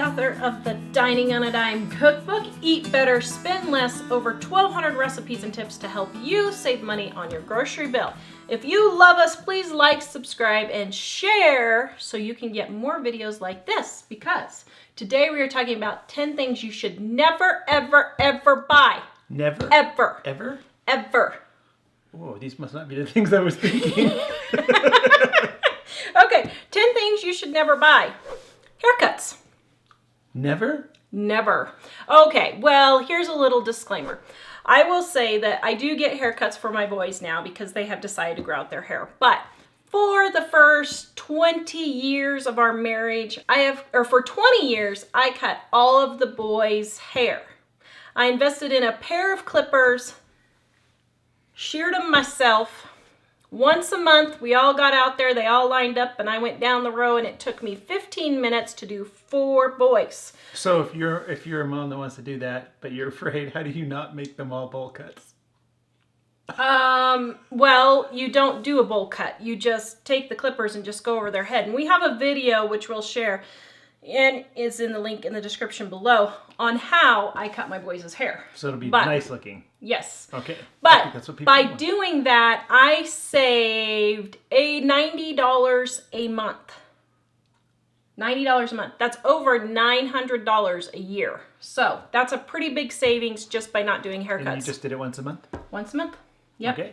author of the Dining on a Dime cookbook, Eat Better, Spend Less, over 1,200 recipes and tips to help you save money on your grocery bill. If you love us, please like, subscribe, and share so you can get more videos like this, because today we are talking about 10 things you should never, ever, ever buy. Never? Ever. Ever? Ever. Whoa, these must not be the things I was thinking. Okay, 10 things you should never buy. Haircuts. Never? Never. Okay, well, here's a little disclaimer. I will say that I do get haircuts for my boys now because they have decided to grow out their hair. But for the first 20 years of our marriage, for 20 years, I cut all of the boys' hair. I invested in a pair of clippers, sheared them myself. Once a month, we all got out there, they all lined up, and I went down the row, and it took me 15 minutes to do 4 boys. So if you're a mom that wants to do that, but you're afraid, how do you not make them all bowl cuts? Well, you don't do a bowl cut. You just take the clippers and just go over their head. And we have a video, which we'll share, and is in the link in the description below, on how I cut my boys' hair. So it'll be nice looking. Yes. Okay. But that's what people by want. doing that, I saved $90 a month. $90 a month. That's over $900 a year. So that's a pretty big savings just by not doing haircuts. And you just did it once a month? Once a month. Yep. Okay.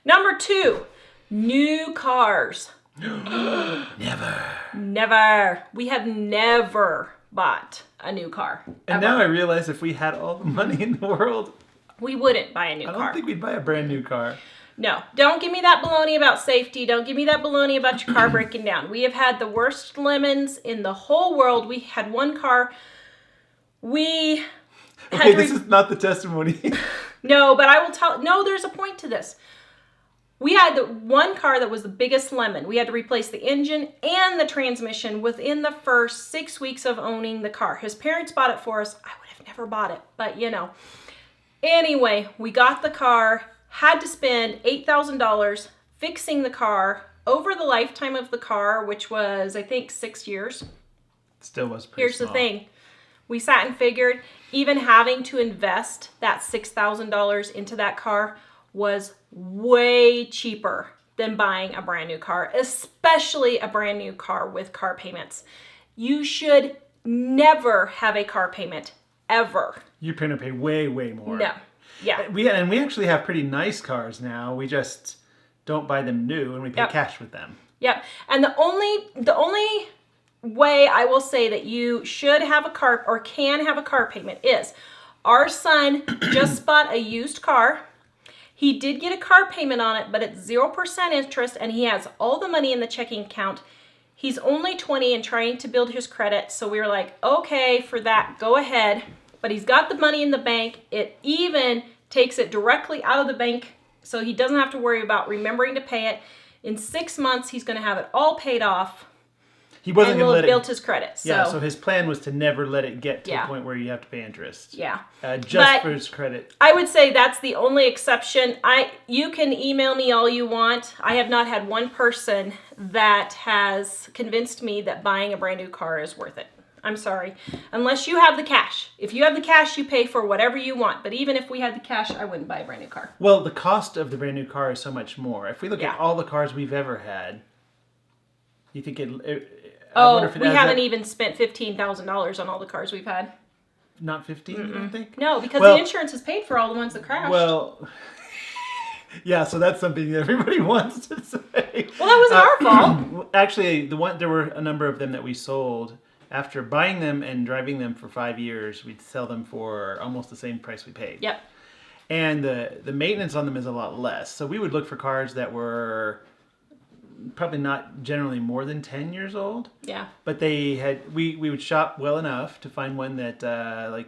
Number 2, new cars. Never. Never. We have never bought a new car. And now I realize if we had all the money in the world, we wouldn't buy a new car. I don't think we'd buy a brand new car. No, don't give me that baloney about safety. Don't give me that baloney about your car breaking down. We have had the worst lemons in the whole world. We had one car. We had Okay, this is not the testimony. No, but I will tell. No, there's a point to this. We had the one car that was the biggest lemon. We had to replace the engine and the transmission within the first 6 weeks of owning the car. His parents bought it for us. I would have never bought it, but you know. Anyway, we got the car, had to spend $8,000 fixing the car over the lifetime of the car, which was, I think, 6 years. Still was pretty Here's small. the thing. We sat and figured even having to invest that $6,000 into that car was way cheaper than buying a brand new car, especially a brand new car with car payments. You should never have a car payment, ever. You're going to pay way, way more. No. Yeah. We actually have pretty nice cars now. We just don't buy them new, and we pay cash with them. Yep. And the only way I will say that you should have a car or can have a car payment is our son just bought a used car. He did get a car payment on it, but it's 0% interest, and he has all the money in the checking account. He's only 20 and trying to build his credit, so we were like, okay, for that, go ahead. But he's got the money in the bank. It even takes it directly out of the bank, so he doesn't have to worry about remembering to pay it. In 6 months, he's going to have it all paid off. He wasn't going to let built his credit. So. Yeah, so his plan was to never let it get to the point where you have to pay interest. Yeah. Just for his credit. I would say that's the only exception. You can email me all you want. I have not had one person that has convinced me that buying a brand new car is worth it. I'm sorry. Unless you have the cash. If you have the cash, you pay for whatever you want. But even if we had the cash, I wouldn't buy a brand new car. Well, the cost of the brand new car is so much more. If we look at all the cars we've ever had, you think we haven't even spent $15,000 on all the cars we've had. Not 15, you don't think? No, because the insurance is paid for all the ones that crashed. Well, yeah, so that's something that everybody wants to say. Well, that wasn't our fault. Actually, there were a number of them that we sold. After buying them and driving them for 5 years, we'd sell them for almost the same price we paid. Yep. And the maintenance on them is a lot less. So we would look for cars that were probably not generally more than 10 years old. Yeah. But we would shop well enough to find one that the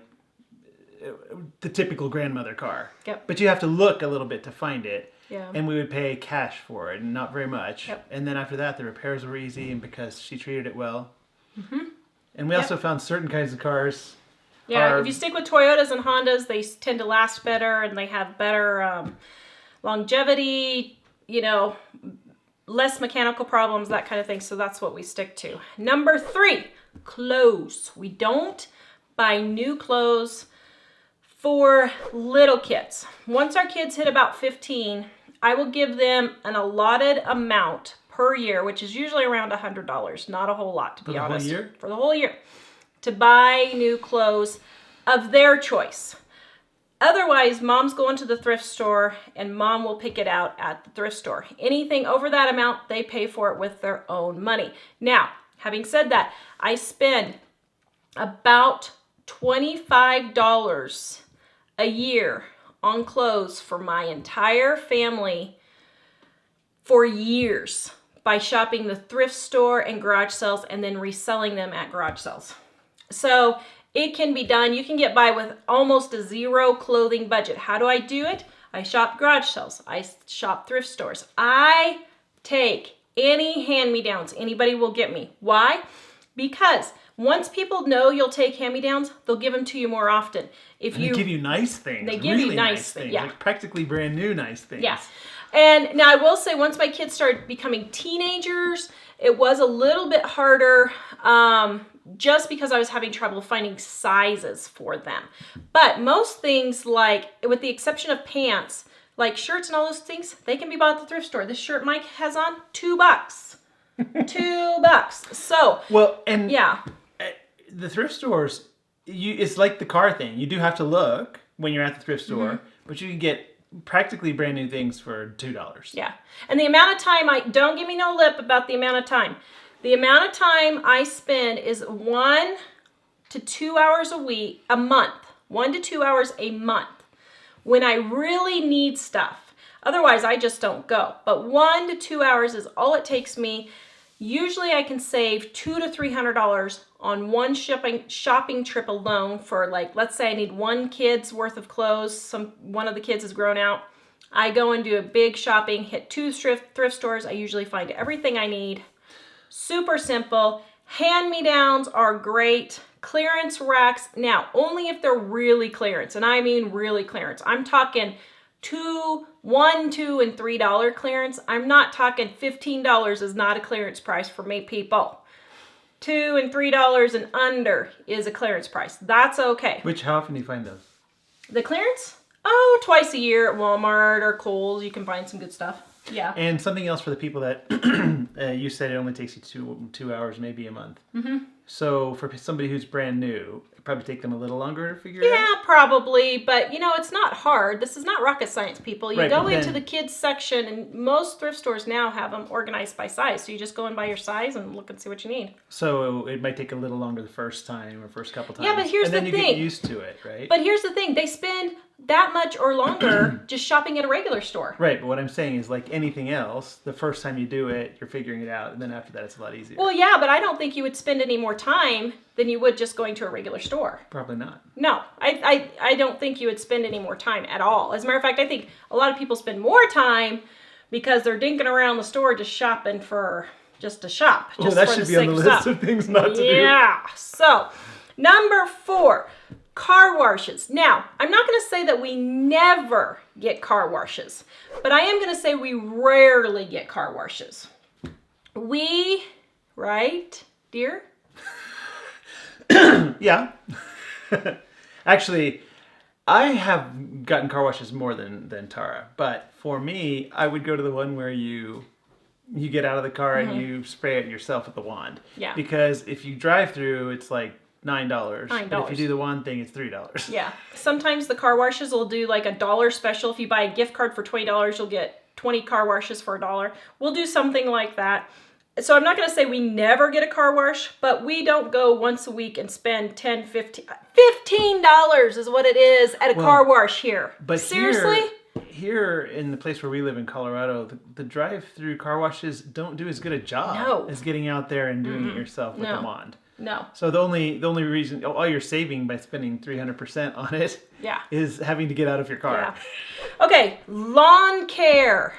typical grandmother car. Yep. But you have to look a little bit to find it. Yeah. And we would pay cash for it, and not very much. Yep. And then after that, the repairs were easy, and because she treated it well. Mm-hmm. And we also found certain kinds of cars. Yeah, if you stick with Toyotas and Hondas, they tend to last better, and they have better longevity, less mechanical problems, that kind of thing. So that's what we stick to. Number 3, clothes. We don't buy new clothes for little kids. Once our kids hit about 15, I will give them an allotted amount per year, which is usually around $100. Not a whole lot, to be honest. For the whole year? For the whole year. To buy new clothes of their choice. Otherwise, mom's going to the thrift store and mom will pick it out at the thrift store. Anything over that amount, they pay for it with their own money. Now, having said that, I spend about $25 a year on clothes for my entire family for years by shopping the thrift store and garage sales and then reselling them at garage sales. So it can be done. You can get by with almost a zero clothing budget. How do I do it? I shop garage sales. I shop thrift stores. I take any hand-me-downs anybody will get me. Why? Because once people know you'll take hand-me-downs, they'll give them to you more often. They give you nice things. They give really you nice things. Yeah. Like practically brand new nice things. Yeah. And now I will say, once my kids started becoming teenagers, it was a little bit harder just because I was having trouble finding sizes for them. But most things, like with the exception of pants, like shirts and all those things, they can be bought at the thrift store. This shirt Mike has on, $2. $2. So, well, and yeah, the thrift stores, it's like the car thing. You do have to look when you're at the thrift store, but you can get practically brand new things for $2. Yeah. And the amount of time, don't give me no lip about the amount of time. The amount of time I spend is 1 to 2 hours a month. 1 to 2 hours a month when I really need stuff. Otherwise, I just don't go. But 1 to 2 hours is all it takes me. Usually I can save $200 to $300 on one shopping trip alone for, like, let's say I need one kid's worth of clothes. One of the kids is grown out. I go and do a big shopping, hit 2 thrift stores. I usually find everything I need. Super simple. Hand-me-downs are great. Clearance racks, now only if they're really clearance, and I mean really clearance. I'm talking $1, $2, and $3 clearance. I'm not talking $15 is not a clearance price for me, people. $2 and $3 and under is a clearance price. That's okay. How often do you find those? The clearance? Oh, twice a year at Walmart or Kohl's. You can find some good stuff. Yeah. And something else for the people that you said it only takes you two hours, maybe a month. Mm-hmm. So for somebody who's brand new, it'd probably take them a little longer to figure it out? Yeah, probably. But, it's not hard. This is not rocket science, people. You go into the kids section, and most thrift stores now have them organized by size. So you just go in by your size and look and see what you need. So it might take a little longer the first time or first couple times. Yeah, but here's the thing. And then you get used to it, right? But here's the thing. They spend that much or longer just shopping at a regular store. Right, but what I'm saying is, like anything else, the first time you do it, you're figuring it out, and then after that, it's a lot easier. Well, yeah, but I don't think you would spend any more time than you would just going to a regular store. Probably not. No, I don't think you would spend any more time at all. As a matter of fact, I think a lot of people spend more time because they're dinking around the store just shopping just to shop. Well, that should be on the list of things not to do. Yeah. So, number 4. Car washes. Now, I'm not going to say that we never get car washes, but I am going to say we rarely get car washes. Right, dear? Yeah. Actually, I have gotten car washes more than Tara, but for me, I would go to the one where you get out of the car and you spray it yourself with the wand. Yeah. Because if you drive through, it's like $9. But if you do the wand thing, it's $3. Yeah. Sometimes the car washes will do like a $1 special. If you buy a gift card for $20, you'll get 20 car washes for $1. We'll do something like that. So I'm not going to say we never get a car wash, but we don't go once a week and spend $15 is what it is at a car wash here. But seriously? Here in the place where we live in Colorado, the drive-through car washes don't do as good a job as getting out there and doing it yourself with the wand. No. So the only reason, all you're saving by spending 300% on it is having to get out of your car. Yeah. Okay, lawn care.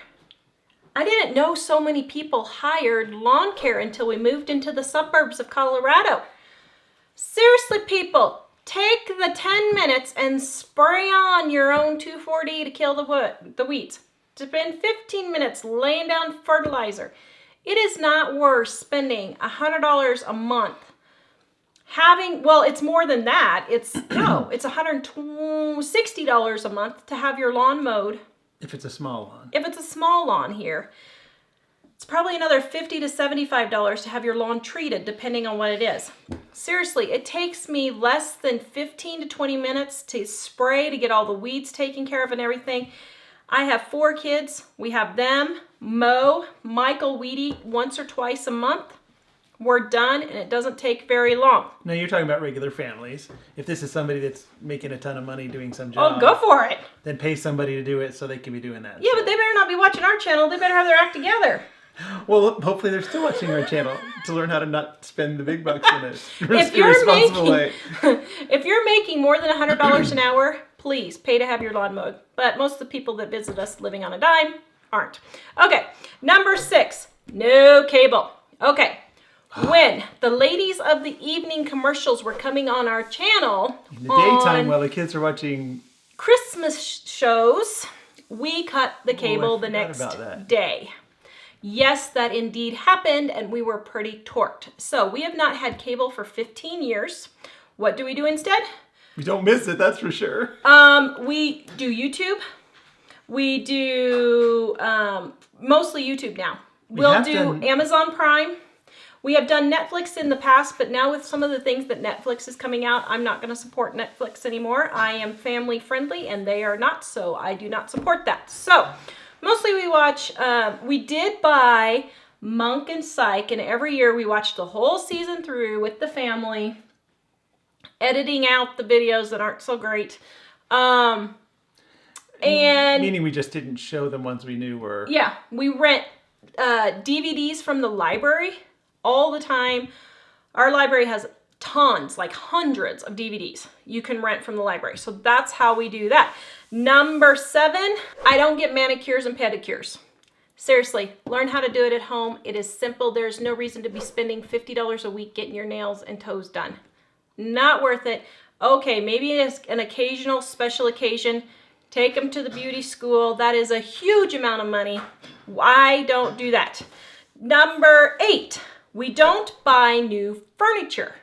I didn't know so many people hired lawn care until we moved into the suburbs of Colorado. Seriously, people, take the 10 minutes and spray on your own 2,4-D to kill the weeds. spend 15 minutes laying down fertilizer. It is not worth spending $100 a month it's more than that. It's $160 a month to have your lawn mowed. If it's a small lawn. If it's a small lawn here. It's probably another $50 to $75 to have your lawn treated, depending on what it is. Seriously, it takes me less than 15 to 20 minutes to spray to get all the weeds taken care of and everything. I have 4 kids. We have them, mow, Michael weed once or twice a month. We're done, and it doesn't take very long. No, you're talking about regular families. If this is somebody that's making a ton of money doing some job, Oh, go for it. Then pay somebody to do it so they can be doing that. Yeah, but they better not be watching our channel. They better have their act together. Well, hopefully they're still watching our channel to learn how to not spend the big bucks in it. If you're making more than $100 an hour, please pay to have your lawn mowed. But most of the people that visit us living on a dime aren't. Okay, number 6, no cable. Okay, when the ladies of the evening commercials were coming on our channel in the daytime while the kids are watching Christmas shows, we cut the cable the next day. Yes, that indeed happened, and we were pretty torqued. So we have not had cable for 15 years. What do we do instead? We don't miss it, that's for sure. We do YouTube. We do mostly YouTube now. We'll do Amazon Prime. We have done Netflix in the past, but now with some of the things that Netflix is coming out, I'm not going to support Netflix anymore. I am family friendly, and they are not, so I do not support that. So mostly we watch, we did buy Monk and Psych, and every year we watch the whole season through with the family, editing out the videos that aren't so great. And meaning we just didn't show them ones we knew were... Yeah, we rent DVDs from the library all the time. Our library has tons, like hundreds of DVDs you can rent from the library. So that's how we do that. Number 7, I don't get manicures and pedicures. Seriously, learn how to do it at home. It is simple. There's no reason to be spending $50 a week getting your nails and toes done. Not worth it. Okay, maybe it's an occasional special occasion. Take them to the beauty school. That is a huge amount of money. I don't do that. Number 8, we don't buy new furniture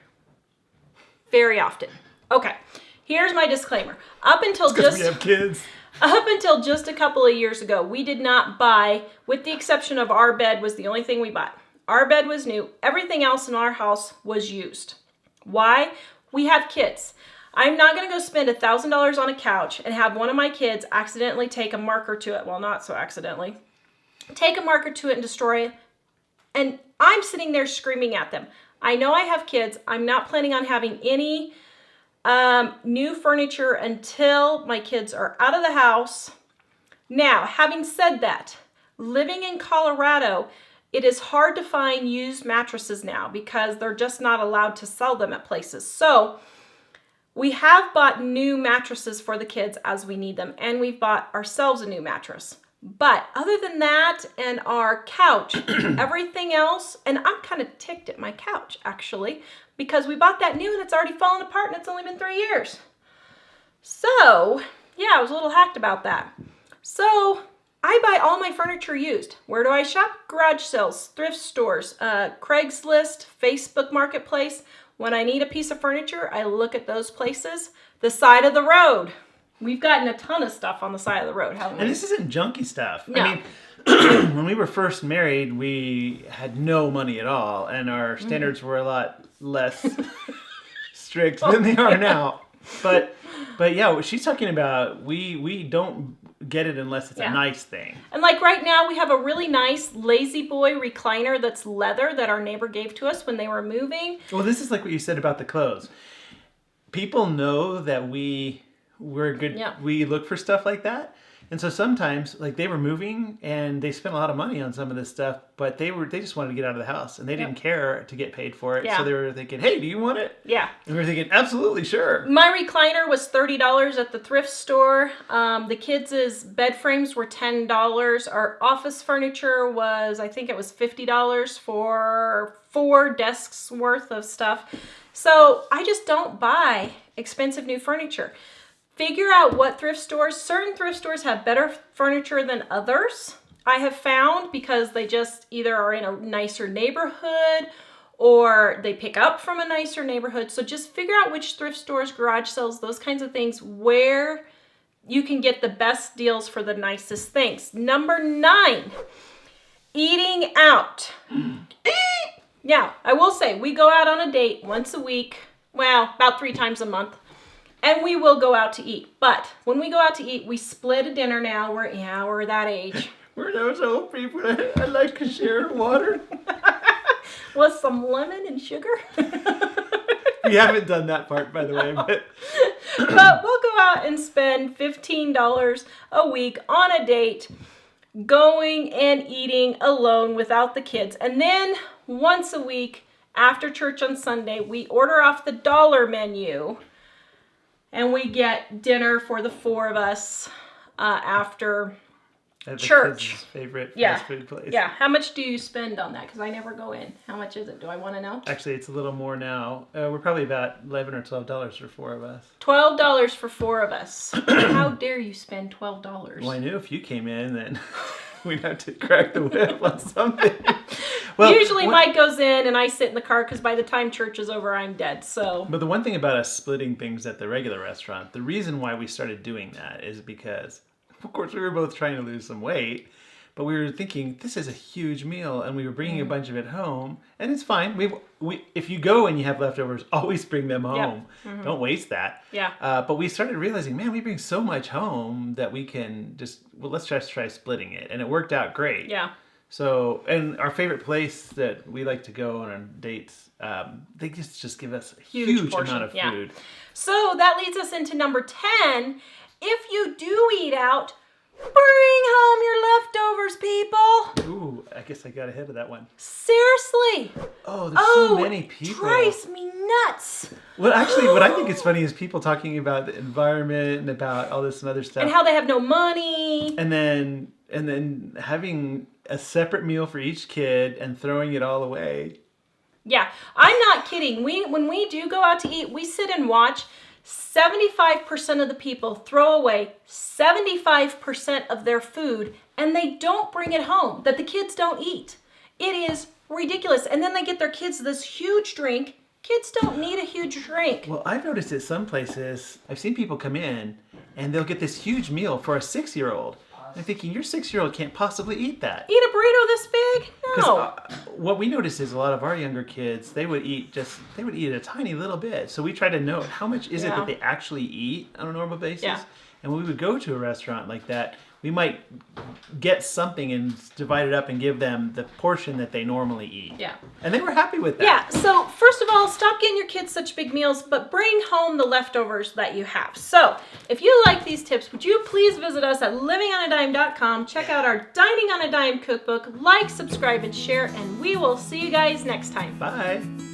very often. Okay, here's my disclaimer. Up until we have kids. Up until just a couple of years ago, we did not buy, with the exception of our bed was the only thing we bought. Our bed was new. Everything else in our house was used. Why? We have kids. I'm not going to go spend $1,000 on a couch and have one of my kids accidentally take a marker to it. Well, not so accidentally. Take a marker to it and destroy it. And I'm sitting there screaming at them. I know I have kids. I'm not planning on having any new furniture until my kids are out of the house. Now, having said that, living in Colorado, it is hard to find used mattresses now because they're just not allowed to sell them at places. So we have bought new mattresses for the kids as we need them, and we've bought ourselves a new mattress. But other than that and our couch, everything else, and I'm kind of ticked at my couch actually, because we bought that new and it's already fallen apart and it's only been 3 years. So yeah, I was a little hacked about that. So I buy all my furniture used. Where do I shop? Garage sales, thrift stores, Craigslist, Facebook Marketplace. When I need a piece of furniture, I look at those places. The side of the road. We've gotten a ton of stuff on the side of the road, haven't we? And this isn't junky stuff. No. I mean, when we were first married, we had no money at all, and our standards were a lot less strict than they are now. But yeah, what she's talking about, we don't get it unless it's a nice thing. And like right now, we have a really nice Lazy Boy recliner that's leather that our neighbor gave to us when they were moving. Well, this is like what you said about the clothes. People know that we're good. Yeah. We look for stuff like that. And so sometimes, like, they were moving and they spent a lot of money on some of this stuff, but they just wanted to get out of the house and they didn't care to get paid for it. Yeah. So they were thinking, hey, do you want it? Yeah. And we were thinking, absolutely, sure. My recliner was $30 at the thrift store. The kids' bed frames were $10. Our office furniture was, I think it was $50 for 4 desks worth of stuff. So I just don't buy expensive new furniture. Figure out what certain thrift stores have better furniture than others. I have found, because they just either are in a nicer neighborhood or they pick up from a nicer neighborhood. So just figure out which thrift stores, garage sales, those kinds of things, where you can get the best deals for the nicest things. Number 9, eating out. Now, I will say, we go out on a date once a week, well, about 3 times a month, and we will go out to eat. But when we go out to eat, we split a dinner now. We're that age. We're those old people. I like to share water. With some lemon and sugar. We haven't done that part, by the way. But we'll go out and spend $15 a week on a date, going and eating alone without the kids. And then once a week after church on Sunday, we order off the dollar menu and we get dinner for the 4 of us after at the church. kids' favorite Yeah. fast food place. Yeah. How much do you spend on that? Because I never go in. How much is it? Do I want to know? Actually, it's a little more now. We're probably about $11 or $12 for 4 of us. $12 for 4 of us. How dare you spend $12? Well, I knew if you came in, then we'd have to crack the whip on something. Well, usually Mike goes in and I sit in the car because by the time church is over, I'm dead. So. But the one thing about us splitting things at the regular restaurant, the reason why we started doing that is because, of course, we were both trying to lose some weight, but we were thinking this is a huge meal, and we were bringing a bunch of it home, and it's fine. We if you go and you have leftovers, always bring them home. Yep. Mm-hmm. Don't waste that. Yeah. But we started realizing, man, we bring so much home that we can let's just try splitting it, and it worked out great. Yeah. So, and our favorite place that we like to go on our dates, they just give us a huge portion, amount of food. So that leads us into number 10. If you do eat out, bring home your leftovers, people. Ooh, I guess I got ahead of that one. Seriously. Oh, there's so many people. It drives me nuts. Well, actually, what I think is funny is people talking about the environment and about all this and other stuff. And how they have no money. And then having a separate meal for each kid and throwing it all away. Yeah, I'm not kidding. When we do go out to eat, we sit and watch. 75% of the people throw away 75% of their food, and they don't bring it home, that the kids don't eat. It is ridiculous. And then they get their kids this huge drink. Kids don't need a huge drink. Well, I've noticed at some places, I've seen people come in and they'll get this huge meal for a 6-year-old. I'm thinking, your 6-year-old can't possibly eat that. Eat a burrito this big? No. What we noticed is a lot of our younger kids, they would eat a tiny little bit. So we try to note how much is it that they actually eat on a normal basis. Yeah. And when we would go to a restaurant like that, we might get something and divide it up and give them the portion that they normally eat. Yeah. And they were happy with that. Yeah, so first of all, stop getting your kids such big meals, but bring home the leftovers that you have. So if you like these tips, would you please visit us at livingonadime.com, check out our Dining on a Dime cookbook, like, subscribe, and share, and we will see you guys next time. Bye.